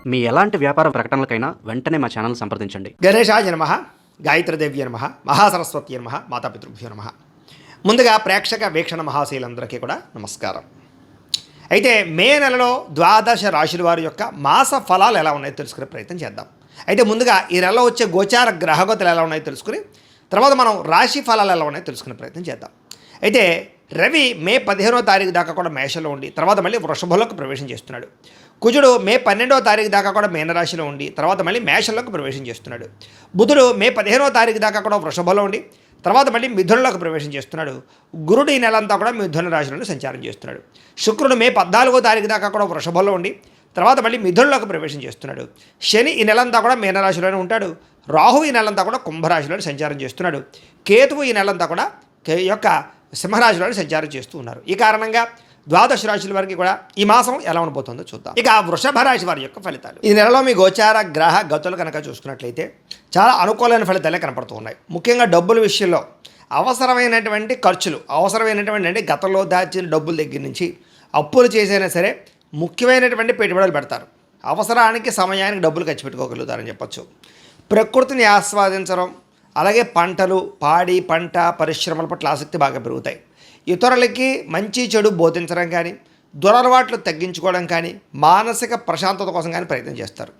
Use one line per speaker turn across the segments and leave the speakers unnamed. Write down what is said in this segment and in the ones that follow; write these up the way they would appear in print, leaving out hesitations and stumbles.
మీ ఎలాంటి వ్యాపార ప్రకటనలకైనా వెంటనే మా ఛానల్ సంప్రదించండి.
గణేశాయ నమః, గాయత్రీదేవ్య నమః, మహాసరస్వతి నమః, మాతాపితృభ్యో నమః. ముందుగా ప్రేక్షక వీక్షణ మహాశీలందరికీ కూడా నమస్కారం. అయితే మే నెలలో ద్వాదశ రాశుల వారి యొక్క మాస ఫలాలు ఎలా ఉన్నాయో తెలుసుకునే ప్రయత్నం చేద్దాం. అయితే ముందుగా ఈ నెలలో వచ్చే గోచార గ్రహగతులు ఎలా ఉన్నాయో తెలుసుకుని తర్వాత మనం రాశి ఫలాలు ఎలా ఉన్నాయో తెలుసుకునే ప్రయత్నం చేద్దాం. అయితే రవి మే 15వ తారీఖు దాకా కూడా మేషంలో ఉండి తర్వాత మళ్ళీ వృషభంలోకి ప్రవేశం చేస్తున్నాడు. కుజుడు మే 12వ తారీఖు దాకా కూడా మీనరాశిలో ఉండి తర్వాత మళ్ళీ మేషంలోకి ప్రవేశం చేస్తున్నాడు. బుధుడు మే 15వ తారీఖు దాకా కూడా వృషభంలో ఉండి తర్వాత మళ్ళీ మిథునంలోకి ప్రవేశం చేస్తున్నాడు. గురుడు ఈ నెలంతా కూడా మిథున రాశిలోనే సంచారం చేస్తున్నాడు. శుక్రుడు మే 14వ తారీఖు దాకా కూడా వృషభంలో ఉండి తర్వాత మళ్ళీ మిథునంలోకి ప్రవేశం చేస్తున్నాడు. శని ఈ నెలంతా కూడా మీనరాశిలోనే ఉంటాడు. రాహు ఈ నెలంతా కూడా కుంభరాశిలోనే సంచారం చేస్తున్నాడు. కేతువు ఈ నెలంతా కూడా యొక్క సింహరాశిలోనే సంచారం చేస్తూ ఉన్నారు. ఈ కారణంగా ద్వాదశ రాశుల వారికి కూడా ఈ మాసం ఎలా ఉండబోతుందో చూద్దాం. ఇక వృషభ రాశి వారి యొక్క ఫలితాలు ఈ నెలలో మీ గోచార గ్రహ గతులు కనుక చూసుకున్నట్లయితే చాలా అనుకూలమైన ఫలితాలే కనపడుతూ ఉన్నాయి. ముఖ్యంగా డబ్బుల విషయంలో అవసరమైనటువంటి ఖర్చులు, అవసరమైనటువంటి అంటే గతంలో దాచిన డబ్బుల దగ్గర నుంచి అప్పులు చేసైనా సరే ముఖ్యమైనటువంటి పెట్టుబడులు పెడతారు. అవసరానికి సమయానికి డబ్బులు ఖర్చు పెట్టుకోగలుగుతారని చెప్పచ్చు. ప్రకృతిని ఆస్వాదించడం, అలాగే పంటలు, పాడి పంట పరిశ్రమల పట్ల ఆసక్తి బాగా పెరుగుతాయి. ఇతరులకి మంచి చెడు బోధించడం కానీ, దురలవాట్లు తగ్గించుకోవడం కానీ, మానసిక ప్రశాంతత కోసం కానీ ప్రయత్నం చేస్తారు.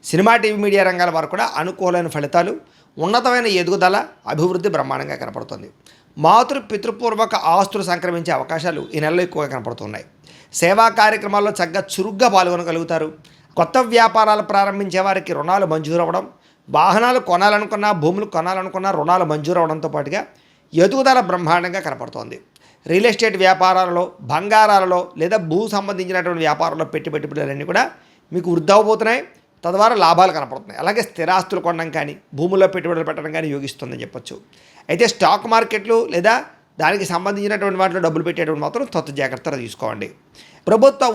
సినిమా, టీవీ, మీడియా రంగాల వారు కూడా అనుకూలమైన ఫలితాలు, ఉన్నతమైన ఎదుగుదల, అభివృద్ధి బ్రహ్మాండంగా కనపడుతుంది. పితృపూర్వక ఆస్తులు సంక్రమించే అవకాశాలు ఈ నెలలో ఎక్కువగా కనపడుతున్నాయి. సేవా కార్యక్రమాల్లో చక్కగా చురుగ్గా పాల్గొనగలుగుతారు. కొత్త వ్యాపారాలు ప్రారంభించే వారికి రుణాలు మంజూరు అవ్వడం, వాహనాలు కొనాలనుకున్నా, భూములు కొనాలనుకున్నా రుణాలు మంజూరు అవడంతో పాటుగా ఎదుగుదల బ్రహ్మాండంగా కనపడుతోంది. రియల్ ఎస్టేట్ వ్యాపారాలలో, బంగారాలలో లేదా భూ సంబంధించినటువంటి వ్యాపారాల్లో పెట్టుబడులన్నీ కూడా మీకు వృద్ధి అవబోతున్నాయి. తద్వారా లాభాలు కనపడుతున్నాయి. అలాగే స్థిరాస్తులు కొనడం కానీ, భూముల్లో పెట్టుబడులు పెట్టడం కానీ యోగిస్తుందని చెప్పొచ్చు. అయితే స్టాక్ మార్కెట్లు లేదా దానికి సంబంధించినటువంటి వాటిలో డబ్బులు పెట్టేటువంటి మాత్రం జాగ్రత్తలు తీసుకోండి. ప్రభుత్వ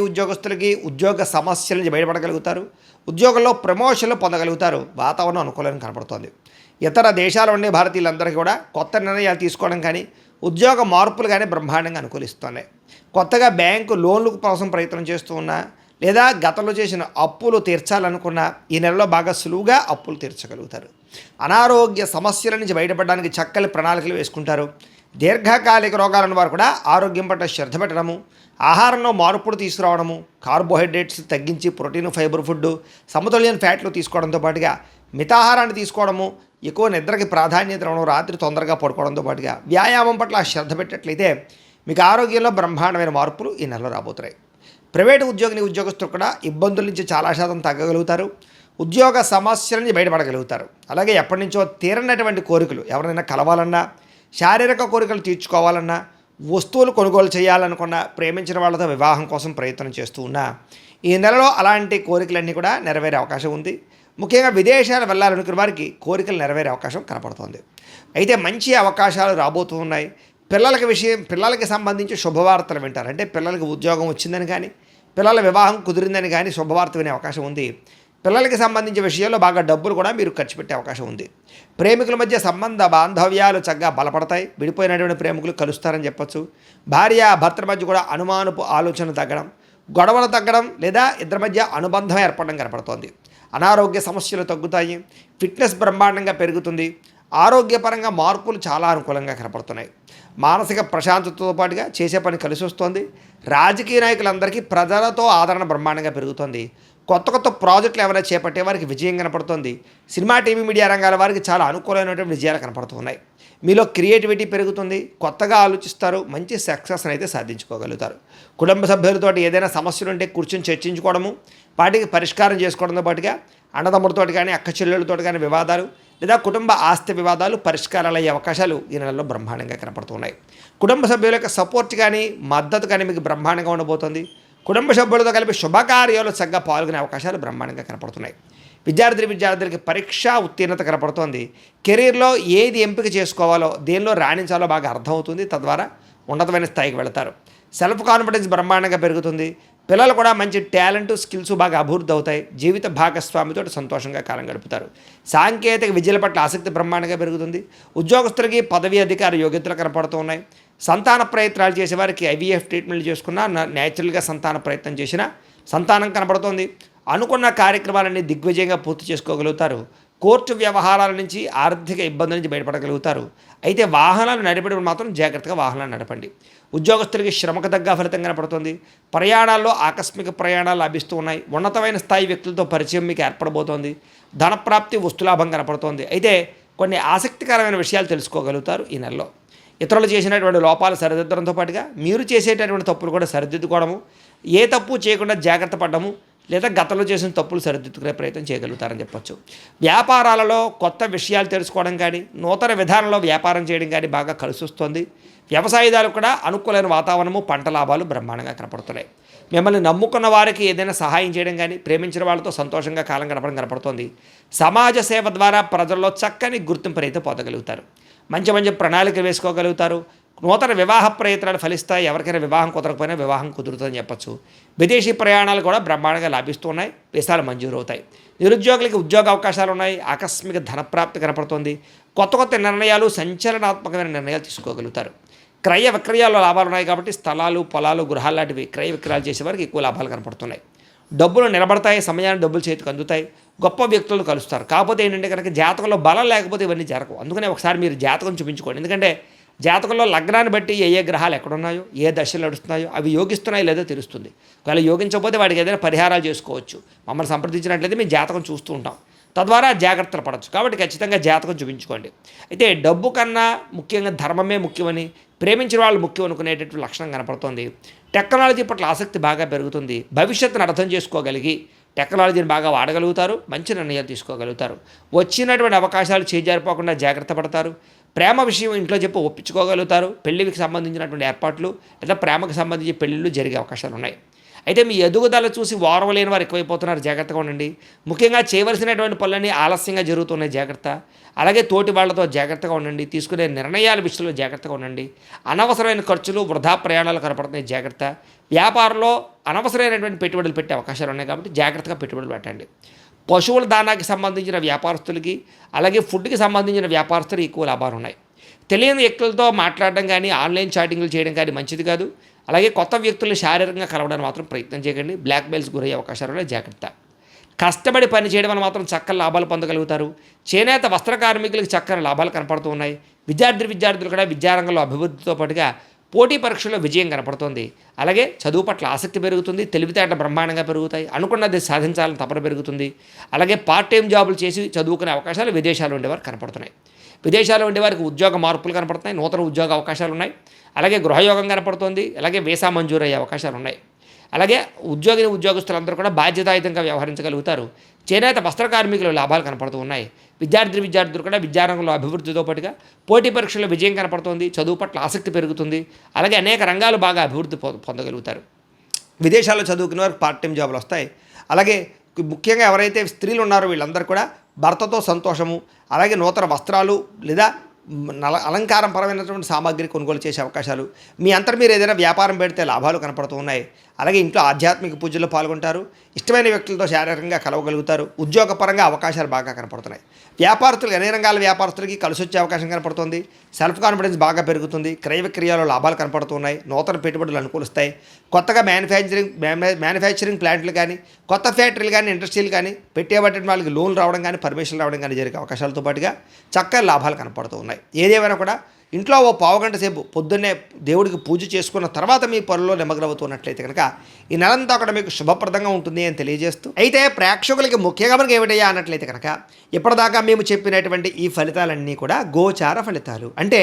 ఉద్యోగస్తులకి ఉద్యోగ సమస్యల నుంచి బయటపడగలుగుతారు. ఉద్యోగంలో ప్రమోషన్లు పొందగలుగుతారు. వాతావరణం అనుకూలంగా కనపడుతోంది. ఇతర దేశాల ఉండే భారతీయులందరికీ కూడా కొత్త నిర్ణయాలు తీసుకోవడం కానీ, ఉద్యోగ మార్పులు కానీ బ్రహ్మాండంగా అనుకూలిస్తున్నాయి. కొత్తగా బ్యాంకు లోన్ల కోసం ప్రయత్నం చేస్తూ ఉన్నా లేదా గతంలో చేసిన అప్పులు తీర్చాలనుకున్నా ఈ నెలలో బాగా సులువుగా అప్పులు తీర్చగలుగుతారు. అనారోగ్య సమస్యల నుంచి బయటపడడానికి చక్కని ప్రణాళికలు వేసుకుంటారు. దీర్ఘకాలిక రోగాలను వారు కూడా ఆరోగ్యం పట్ల శ్రద్ధ పెట్టడము, ఆహారంలో మార్పులు తీసుకురావడము, కార్బోహైడ్రేట్స్ తగ్గించి ప్రోటీన్, ఫైబర్ ఫుడ్, సమతుల్యమైన ఫ్యాట్లు తీసుకోవడంతో పాటుగా మితాహారాన్ని తీసుకోవడము, ఎక్కువ నిద్రకి ప్రాధాన్యత ఇవ్వడం, రాత్రి తొందరగా పడుకోవడంతో పాటుగా వ్యాయామం పట్ల శ్రద్ధ పెట్టినట్లయితే మీకు ఆరోగ్యంలో బ్రహ్మాండమైన మార్పులు ఈ నెలలో రాబోతున్నాయి. ప్రైవేటు ఉద్యోగస్తులు కూడా ఇబ్బందుల నుంచి చాలా శాతం తగ్గగలుగుతారు. ఉద్యోగ సమస్యల నుంచి బయటపడగలుగుతారు. అలాగే ఎప్పటి నుంచో తీరనటువంటి కోరికలు, ఎవరైనా కలవాలన్నా, శారీరక కోరికలు తీర్చుకోవాలన్నా, వస్తువులు కొనుగోలు చేయాలనుకున్నా, ప్రేమించిన వాళ్ళతో వివాహం కోసం ప్రయత్నం చేస్తూ ఉన్నా ఈ నెలలో అలాంటి కోరికలన్నీ కూడా నెరవేరే అవకాశం ఉంది. ముఖ్యంగా విదేశాలు వెళ్ళాలనుకున్న వారికి కోరికలు నెరవేరే అవకాశం కనపడుతోంది. అయితే మంచి అవకాశాలు రాబోతూ ఉన్నాయి. పిల్లలకి సంబంధించి శుభవార్తలు వింటారు. అంటే పిల్లలకి ఉద్యోగం వచ్చిందని కానీ, పిల్లల వివాహం కుదిరిందని కానీ శుభవార్త వినే అవకాశం ఉంది. పిల్లలకి సంబంధించిన విషయాల్లో బాగా డబ్బులు కూడా మీరు ఖర్చు పెట్టే అవకాశం ఉంది. ప్రేమికుల మధ్య బాంధవ్యాలు చక్కగా బలపడతాయి. విడిపోయినటువంటి ప్రేమికులు కలుస్తారని చెప్పచ్చు. భర్తల మధ్య కూడా అనుమానపు ఆలోచన తగ్గడం, గొడవలు తగ్గడం లేదా ఇద్దరి మధ్య అనుబంధం ఏర్పడడం కనపడుతోంది. అనారోగ్య సమస్యలు తగ్గుతాయి. ఫిట్నెస్ బ్రహ్మాండంగా పెరుగుతుంది. ఆరోగ్యపరంగా మార్పులు చాలా అనుకూలంగా కనపడుతున్నాయి. మానసిక ప్రశాంతతతో పాటుగా చేసే పని కలిసి వస్తుంది. రాజకీయ నాయకులందరికీ ప్రజలతో ఆదరణ బ్రహ్మాండంగా పెరుగుతుంది. కొత్త ప్రాజెక్టులు ఏమైనా చేపట్టే వారికి విజయం కనపడుతుంది. సినిమా, టీవీ, మీడియా రంగాల వారికి చాలా అనుకూలమైనటువంటి విజయాలు కనపడుతున్నాయి. మీలో క్రియేటివిటీ పెరుగుతుంది. కొత్తగా ఆలోచిస్తారు. మంచి సక్సెస్ని అయితే సాధించుకోగలుగుతారు. కుటుంబ సభ్యులతో ఏదైనా సమస్యలు ఉంటే కూర్చొని చర్చించుకోవడము, వాటికి పరిష్కారం చేసుకోవడంతో పాటుగా అన్నదమ్ములతో కానీ, అక్క చెల్లెళ్ళతో కానీ వివాదాలు లేదా కుటుంబ ఆస్తి వివాదాలు పరిష్కారాలు అయ్యే అవకాశాలు ఈ నెలలో బ్రహ్మాండంగా కనపడుతున్నాయి. కుటుంబ సభ్యుల యొక్క సపోర్ట్ కానీ, మద్దతు కానీ మీకు బ్రహ్మాండంగా ఉండబోతుంది. కుటుంబ సభ్యులతో కలిపి శుభకార్యాలు చక్కగా పాల్గొనే అవకాశాలు బ్రహ్మాండంగా కనపడుతున్నాయి. విద్యార్థులకి పరీక్షా ఉత్తీర్ణత కనపడుతోంది. కెరీర్లో ఏది ఎంపిక చేసుకోవాలో, దేనిలో రాణించాలో బాగా అర్థమవుతుంది. తద్వారా ఉన్నతమైన స్థాయికి వెళతారు. సెల్ఫ్ కాన్ఫిడెన్స్ బ్రహ్మాండంగా పెరుగుతుంది. పిల్లలు కూడా మంచి టాలెంట్, స్కిల్స్ బాగా అభివృద్ధి అవుతాయి. జీవిత భాగస్వామితో సంతోషంగా కాలం గడుపుతారు. సాంకేతిక విద్యల పట్ల ఆసక్తి బ్రహ్మాండంగా పెరుగుతుంది. ఉద్యోగస్తులకి పదవి అధికార యోగ్యతలు కనపడుతూ ఉన్నాయి. సంతాన ప్రయత్నాలు చేసేవారికి ఐవీఎఫ్ ట్రీట్మెంట్లు చేసుకున్నా, న్యాచురల్గా సంతాన ప్రయత్నం చేసినా సంతానం కనపడుతోంది. అనుకున్న కార్యక్రమాలన్నీ దిగ్విజయంగా పూర్తి చేసుకోగలుగుతారు. కోర్టు వ్యవహారాల నుంచి ఆర్థిక ఇబ్బందుల నుంచి బయటపడగలుగుతారు. అయితే వాహనాలు నడిపేటప్పుడు మాత్రం జాగ్రత్తగా వాహనాలు నడపండి. ఉద్యోగస్తులకి శ్రమకు తగ్గ ఫలితం కనపడుతుంది. ప్రయాణాల్లో ఆకస్మిక ప్రయాణాలు లభిస్తూ ఉన్నాయి. ఉన్నతమైన స్థాయి వ్యక్తులతో పరిచయం మీకు ఏర్పడబోతోంది. ధనప్రాప్తి, వస్తులాభం కనపడుతోంది. అయితే కొన్ని ఆసక్తికరమైన విషయాలు తెలుసుకోగలుగుతారు ఈ నెలలో. ఇతరులు చేసినటువంటి లోపాలు సరిదిద్దడంతో పాటుగా మీరు చేసేటటువంటి తప్పులు కూడా సరిదిద్దుకోవడము, ఏ తప్పు చేయకుండా జాగ్రత్త పడడము, లేదా గతంలో చేసిన తప్పులు సరిదిద్దుకునే ప్రయత్నం చేయగలుగుతారని చెప్పొచ్చు. వ్యాపారాలలో కొత్త విషయాలు తెలుసుకోవడం కానీ, నూతన విధానంలో వ్యాపారం చేయడం కానీ బాగా కలిసి వస్తుంది. వ్యవసాయదారులు కూడా అనుకూలమైన వాతావరణము, పంట లాభాలు బ్రహ్మాండంగా కనపడుతున్నాయి. మిమ్మల్ని నమ్ముకున్న వారికి ఏదైనా సహాయం చేయడం కానీ, ప్రేమించిన వాళ్ళతో సంతోషంగా కాలం గడపడం కనపడుతోంది. సమాజ సేవ ద్వారా ప్రజల్లో చక్కని గుర్తింపుని అయితే పొందగలుగుతారు. మంచి మంచి ప్రణాళిక వేసుకోగలుగుతారు. నూతన వివాహ ప్రయత్నాలు ఫలిస్తాయి. ఎవరికైనా వివాహం కుదరకపోయినా వివాహం కుదురుతుందని చెప్పచ్చు. విదేశీ ప్రయాణాలు కూడా బ్రహ్మాండంగా లాభిస్తున్నాయి. వీసాలు మంజూరు అవుతాయి. నిరుద్యోగులకి ఉద్యోగ అవకాశాలు ఉన్నాయి. ఆకస్మిక ధనప్రాప్తి కనపడుతుంది. కొత్త కొత్త నిర్ణయాలు, సంచలనాత్మకమైన నిర్ణయాలు తీసుకోగలుగుతారు. క్రయ విక్రయాల్లో లాభాలు ఉన్నాయి కాబట్టి స్థలాలు, పొలాలు, గృహాలు లాంటివి క్రయ విక్రయాలు చేసేవారికి ఎక్కువ లాభాలు కనపడుతున్నాయి. డబ్బులు నిలబడతాయి. సమయాన్ని డబ్బులు చేతికి అందుతాయి. గొప్ప వ్యక్తులను కలుస్తారు. కాకపోతే ఏంటంటే కనుక జాతకంలో బలం లేకపోతే ఇవన్నీ జరగవు. అందుకనే ఒకసారి మీరు జాతకం చూపించుకోండి. ఎందుకంటే జాతకంలో లగ్నాన్ని బట్టి ఏ గ్రహాలు ఎక్కడున్నాయో, ఏ దశలు నడుస్తున్నాయో అవి యోగిస్తున్నాయో లేదో తెలుస్తుంది. ఒకవేళ యోగించకపోతే వాటికి ఏదైనా పరిహారాలు చేసుకోవచ్చు. మమ్మల్ని సంప్రదించినట్లయితే మేము జాతకం చూస్తూ ఉంటాం. తద్వారా జాగ్రత్తలు పడవచ్చు. కాబట్టి ఖచ్చితంగా జాతకం చూపించుకోండి. అయితే డబ్బు కన్నా ముఖ్యంగా ధర్మమే ముఖ్యమని, ప్రేమించిన వాళ్ళు ముఖ్యం అనుకునేటటువంటి లక్షణం కనపడుతుంది. టెక్నాలజీ పట్ల ఆసక్తి బాగా పెరుగుతుంది. భవిష్యత్తును అర్థం చేసుకోగలిగి టెక్నాలజీని బాగా వాడగలుగుతారు. మంచి నిర్ణయాలు తీసుకోగలుగుతారు. వచ్చినటువంటి అవకాశాలు చేజారిపోకుండా జాగ్రత్త పడతారు. ప్రేమ విషయం ఇంట్లో చెప్పి ఒప్పించుకోగలుగుతారు. పెళ్లికి సంబంధించినటువంటి ఏర్పాట్లు లేదా ప్రేమకు సంబంధించి పెళ్ళిళ్ళు జరిగే అవకాశాలు ఉన్నాయి. అయితే మీ ఎదుగుదల చూసి ఓర్వలేని వారు ఎక్కువైపోతున్నారు. జాగ్రత్తగా ఉండండి. ముఖ్యంగా చేయవలసినటువంటి పనులన్నీ ఆలస్యంగా జరుగుతున్నాయి. జాగ్రత్త. అలాగే తోటి వాళ్లతో జాగ్రత్తగా ఉండండి. తీసుకునే నిర్ణయాల విషయంలో జాగ్రత్తగా ఉండండి. అనవసరమైన ఖర్చులు, వృధా ప్రయాణాలు కనపడుతున్నాయి. జాగ్రత్త. వ్యాపారంలో అనవసరమైనటువంటి పెట్టుబడులు పెట్టే అవకాశాలు ఉన్నాయి కాబట్టి జాగ్రత్తగా పెట్టుబడులు పెట్టండి. పశువుల దానాకి సంబంధించిన వ్యాపారస్తులకి, అలాగే ఫుడ్కి సంబంధించిన వ్యాపారస్తులు ఎక్కువ లాభాలు ఉన్నాయి. తెలియని వ్యక్తులతో మాట్లాడడం కానీ, ఆన్లైన్ చాటింగ్లు చేయడం కానీ మంచిది కాదు. అలాగే కొత్త వ్యక్తులు శారీరకంగా కలవడానికి మాత్రం ప్రయత్నం చేయకండి. బ్లాక్మెయిల్స్ గురయ్యే అవకాశాలు ఉన్నాయి. జాగ్రత్త. కష్టపడి పని చేయడం వల్ల మాత్రం చక్కని లాభాలు పొందగలుగుతారు. చేనేత వస్త్ర కార్మికులకు చక్కని లాభాలు కనపడుతూ ఉన్నాయి. విద్యార్థులు కూడా విద్యారంగంలో అభివృద్ధితో పాటుగా పోటీ పరీక్షల్లో విజయం కనపడుతుంది. అలాగే చదువు పట్ల ఆసక్తి పెరుగుతుంది. తెలివితేటలు బ్రహ్మాండంగా పెరుగుతాయి. అనుకున్నది సాధించాలని తపన పెరుగుతుంది. అలాగే పార్ట్ టైం జాబులు చేసి చదువుకునే అవకాశాలు విదేశాల్లో ఉండేవారు కనపడుతున్నాయి. విదేశాల్లో ఉండేవారికి ఉద్యోగ మార్పులు కనపడుతున్నాయి. నూతన ఉద్యోగ అవకాశాలు ఉన్నాయి. అలాగే గృహయోగం కనపడుతుంది. అలాగే వీసా మంజూరు అయ్యే అవకాశాలు ఉన్నాయి. అలాగే ఉద్యోగస్తులందరూ కూడా బాధ్యతాయుతంగా వ్యవహరించగలుగుతారు. చేనేత వస్త్ర కార్మికులు లాభాలు కనపడుతూ ఉన్నాయి. విద్యార్థులు కూడా విద్యారంగంలో అభివృద్ధితో పాటుగా పోటీ పరీక్షల్లో విజయం కనపడుతుంది. చదువు పట్ల ఆసక్తి పెరుగుతుంది. అలాగే అనేక రంగాలు బాగా అభివృద్ధి పొందగలుగుతారు. విదేశాల్లో చదువుకునే వారికి పార్ట్ టైం జాబులు వస్తాయి. అలాగే ముఖ్యంగా ఎవరైతే స్త్రీలు ఉన్నారో వీళ్ళందరూ కూడా భర్తతో సంతోషము, అలాగే నూతన వస్త్రాలు లేదా అలంకారం పరమైనటువంటి సామాగ్రి కొనుగోలు చేసే అవకాశాలు, మీ అంతటా మీరు ఏదైనా వ్యాపారం పెడితే లాభాలు కనపడుతూ ఉన్నాయి. అలాగే ఇంట్లో ఆధ్యాత్మిక పూజల్లో పాల్గొంటారు. ఇష్టమైన వ్యక్తులతో శారీరకంగా కలవగలుగుతారు. ఉద్యోగపరంగా అవకాశాలు బాగా కనపడుతున్నాయి. వ్యాపారస్తులు అన్ని రంగాల వ్యాపారస్తులకి కలిసి వచ్చే అవకాశం కనపడుతుంది. సెల్ఫ్ కాన్ఫిడెన్స్ బాగా పెరుగుతుంది. క్రయ విక్రయాల్లో లాభాలు కనపడుతున్నాయి. నూతన పెట్టుబడులు అనుకూలిస్తాయి. కొత్తగా మ్యానుఫ్యాక్చరింగ్ ప్లాంట్లు కానీ, కొత్త ఫ్యాక్టరీలు కానీ, ఇండస్ట్రీలు కానీ పెట్టేబట్టిన వాళ్ళకి లోన్లు రావడం కానీ, పర్మిషన్లు రావడం కానీ జరిగే అవకాశాలతో పాటుగా చక్కని లాభాలు కనపడుతూ ఉన్నాయి. ఏదేమైనా కూడా ఇంట్లో ఓ పావుగంట సేపు పొద్దున్నే దేవుడికి పూజ చేసుకున్న తర్వాత మీ పనుల్లో నిమగ్నమవుతున్నట్లయితే కనుక ఈ నెలంతా కూడా మీకు శుభప్రదంగా ఉంటుంది అని తెలియజేస్తూ, అయితే ప్రేక్షకులకి ముఖ్యంగా మనకి ఏమిటయ్యా అన్నట్లయితే కనుక ఇప్పటిదాకా మేము చెప్పినటువంటి ఈ ఫలితాలన్నీ కూడా గోచార ఫలితాలు. అంటే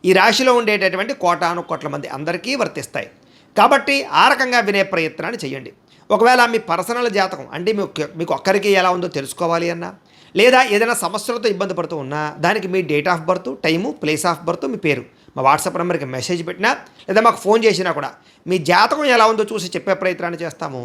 ఈ రాశిలో ఉండేటటువంటి కోటాను కోట్ల మంది అందరికీ వర్తిస్తాయి. కాబట్టి ఆ రకంగా వినే ప్రయత్నాన్ని చేయండి. ఒకవేళ మీ పర్సనల్ జాతకం అంటే మీకు ఒక్కరికి ఎలా ఉందో తెలుసుకోవాలి అన్నా, లేదా ఏదైనా సమస్యలతో ఇబ్బంది పడుతూ ఉన్నా దానికి మీ date of birth, time, place of birth, మీ పేరు మా వాట్సాప్ నెంబర్కి మెసేజ్ పెట్టినా లేదా మాకు ఫోన్ చేసినా కూడా మీ జాతకం ఎలా ఉందో చూసి చెప్పే ప్రయత్నాన్ని చేస్తాము.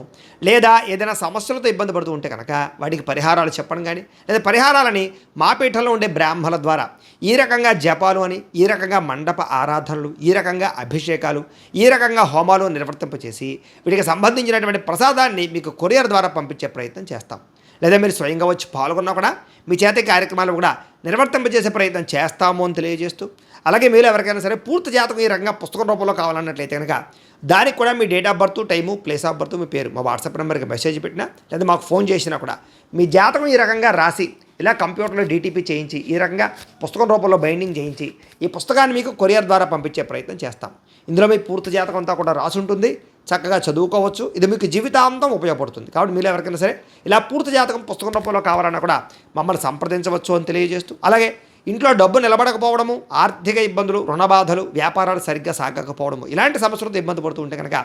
లేదా ఏదైనా సమస్యలతో ఇబ్బంది పడుతూ ఉంటే కనుక వాటికి పరిహారాలు చెప్పడం కానీ, లేదా పరిహారాలని మా పీఠంలో ఉండే బ్రాహ్మణుల ద్వారా ఈ రకంగా జపాలు అని, ఈ రకంగా మండప ఆరాధనలు, ఈ రకంగా అభిషేకాలు, ఈ రకంగా హోమాలు నిర్వర్తింపచేసి వీటికి సంబంధించినటువంటి ప్రసాదాన్ని మీకు కొరియర్ ద్వారా పంపించే ప్రయత్నం చేస్తాం. లేదా మీరు స్వయంగా వచ్చి పాల్గొన్నా కూడా మీ చేత కార్యక్రమాలు కూడా నిర్వర్తింపజేసే ప్రయత్నం చేస్తాము అని తెలియజేస్తూ, అలాగే మీరు ఎవరికైనా సరే పూర్తి జాతకం ఈ రకంగా పుస్తకం రూపంలో కావాలన్నట్లయితే కనుక దానికి కూడా మీ date of birth, time, place of birth, మీ పేరు మా వాట్సాప్ నెంబర్కి మెసేజ్ పెట్టినా లేదా మాకు ఫోన్ చేసినా కూడా మీ జాతకం ఈ రకంగా రాసి ఇలా కంప్యూటర్లో డీటీపీ చేయించి ఈ రకంగా పుస్తకం రూపంలో బైండింగ్ చేయించి ఈ పుస్తకాన్ని మీకు కొరియర్ ద్వారా పంపించే ప్రయత్నం చేస్తాం. ఇందులో మీ పూర్తి జాతకం అంతా కూడా రాసి ఉంటుంది, చక్కగా చదువుకోవచ్చు. ఇది మీకు జీవితాంతం ఉపయోగపడుతుంది. కాబట్టి మీరు ఎవరికైనా సరే ఇలా పూర్తి జాతకం పుస్తకం రూపంలో కావాలన్నా కూడా మమ్మల్ని సంప్రదించవచ్చు అని తెలియజేస్తూ, అలాగే ఇంట్లో డబ్బు నిలబడకపోవడము, ఆర్థిక ఇబ్బందులు, రుణ బాధలు, వ్యాపారాలు సరిగ్గా సాగకపోవడము, ఇలాంటి సమస్యలతో ఇబ్బంది పడుతూ ఉంటే కనుక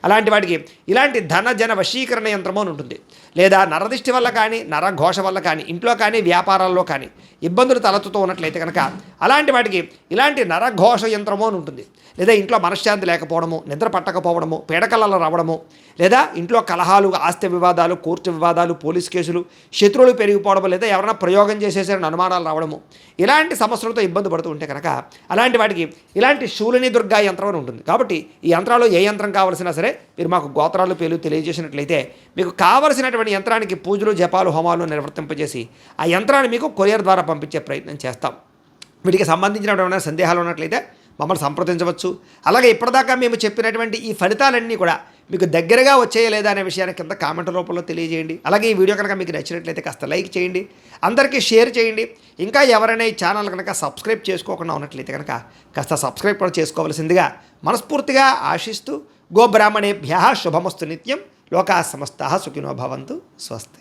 అలాంటి వాటికి ఇలాంటి ధన జన వశీకరణ యంత్రము అని ఉంటుంది. లేదా నరదిష్టి వల్ల కానీ, నరఘోష వల్ల కానీ, ఇంట్లో కానీ వ్యాపారాల్లో కానీ ఇబ్బందులు తలెత్తుతూ ఉన్నట్లయితే కనుక అలాంటి వాటికి ఇలాంటి నరఘోష యంత్రము అని ఉంటుంది. లేదా ఇంట్లో మనశ్శాంతి లేకపోవడము, నిద్ర పట్టకపోవడము, పీడకలలో రావడము, లేదా ఇంట్లో కలహాలు, ఆస్తి వివాదాలు, కోర్టు వివాదాలు, పోలీస్ కేసులు, శత్రువులు పెరిగిపోవడము, లేదా ఎవరైనా ప్రయోగం చేసేసారని అనుమానాలు రావడము, ఇలాంటి సమస్యలతో ఇబ్బంది పడుతూ ఉంటే కనుక అలాంటి వాటికి ఇలాంటి శూలిని దుర్గా యంత్రం అని ఉంటుంది. కాబట్టి ఈ యంత్రాలు ఏ యంత్రం కావాల్సినా సరే మీరు మాకు గోత్రాలు పేర్లు తెలియజేసినట్లయితే మీకు కావలసినటువంటి యంత్రానికి పూజలు, జపాలు, హోమాలు నిర్వర్తింపజేసి ఆ యంత్రాన్ని మీకు కొరియర్ ద్వారా పంపించే ప్రయత్నం చేస్తాం. వీటికి సంబంధించిన సందేహాలు ఉన్నట్లయితే మమ్మల్ని సంప్రదించవచ్చు. అలాగే ఇప్పటిదాకా మేము చెప్పినటువంటి ఈ ఫలితాలన్నీ కూడా మీకు దగ్గరగా వచ్చేయ లేదా అనే విషయాన్ని కింద కామెంట్ రూపంలో తెలియజేయండి. అలాగే ఈ వీడియో కనుక మీకు నచ్చినట్లయితే కాస్త లైక్ చేయండి, అందరికీ షేర్ చేయండి. ఇంకా ఎవరైనా ఈ ఛానల్ కనుక సబ్స్క్రైబ్ చేసుకోకుండా ఉన్నట్లయితే కనుక కాస్త సబ్స్క్రైబ్ కూడా చేసుకోవాల్సిందిగా మనస్ఫూర్తిగా ఆశిస్తూ, గోబ్రాహ్మణేభ్యః శుభమస్తు నిత్యం, లోకాః సమస్తాః సుఖినో భవంతు. స్వస్తి.